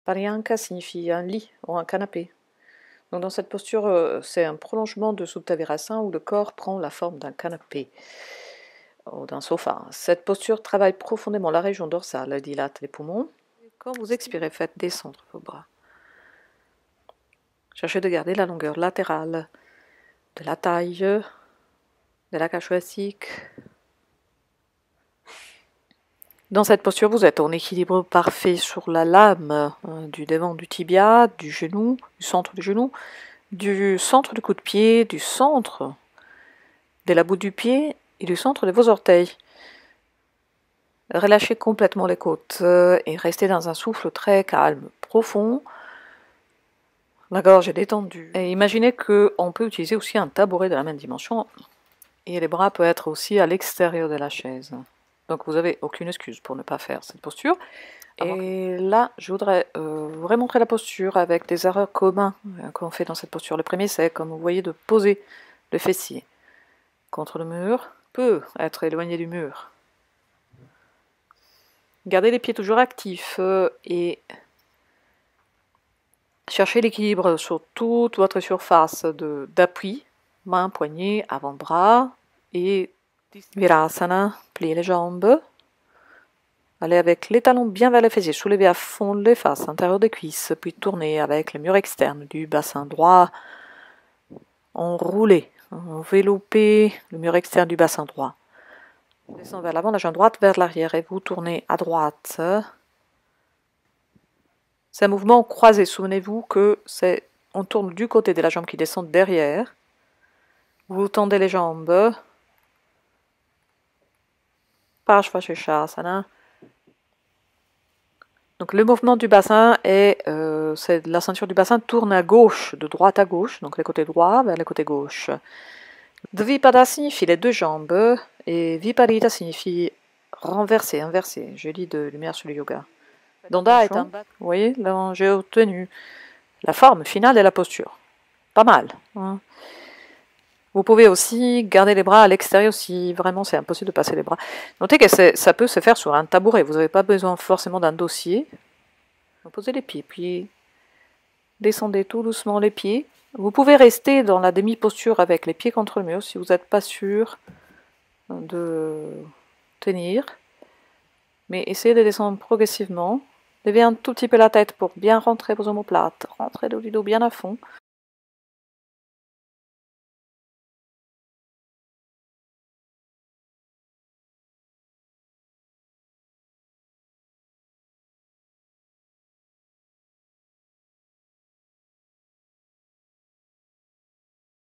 Parianka signifie un lit ou un canapé. Donc dans cette posture, c'est un prolongement de Supta Virasana où le corps prend la forme d'un canapé ou d'un sofa. Cette posture travaille profondément la région dorsale, elle dilate les poumons. Quand vous expirez, faites descendre vos bras. Cherchez de garder la longueur latérale de la taille, de la cage thoracique. Dans cette posture, vous êtes en équilibre parfait sur la lame du devant du tibia, du genou, du centre du genou, du centre du coup de pied, du centre de la bout du pied et du centre de vos orteils. Relâchez complètement les côtes et restez dans un souffle très calme, profond. La gorge est détendue. Et imaginez qu'on peut utiliser aussi un tabouret de la même dimension et les bras peuvent être aussi à l'extérieur de la chaise. Donc vous n'avez aucune excuse pour ne pas faire cette posture. Et là, je voudrais vous remontrer la posture avec des erreurs communs qu'on fait dans cette posture. Le premier, c'est, comme vous voyez, de poser le fessier contre le mur, peut être éloigné du mur. Gardez les pieds toujours actifs et cherchez l'équilibre sur toute votre surface d'appui, mains, poignets, avant-bras et Virasana, pliez les jambes. Allez avec les talons bien vers les fessiers, soulevez à fond les faces, intérieur des cuisses, puis tournez avec le mur externe du bassin droit. Enroulez, enveloppez le mur externe du bassin droit. Descendez vers l'avant, la jambe droite vers l'arrière et vous tournez à droite. C'est un mouvement croisé. Souvenez-vous que on tourne du côté de la jambe qui descend derrière. Vous tendez les jambes. Parshvashirshasana. Donc le mouvement du bassin c'est la ceinture du bassin tourne à gauche, de droite à gauche, donc les côtés droits vers les côtés gauche. Dvipada signifie les deux jambes et Viparita signifie renverser, inverser. Je lis de lumière sur le yoga. Danda est un... Vous voyez, là j'ai obtenu la forme finale de la posture. Pas mal. Hein. Vous pouvez aussi garder les bras à l'extérieur si vraiment c'est impossible de passer les bras. Notez que ça peut se faire sur un tabouret. Vous n'avez pas besoin forcément d'un dossier. Vous posez les pieds, puis descendez tout doucement les pieds. Vous pouvez rester dans la demi-posture avec les pieds contre le mur si vous n'êtes pas sûr de tenir. Mais essayez de descendre progressivement. Levez un tout petit peu la tête pour bien rentrer vos omoplates. Rentrez le dos bien à fond.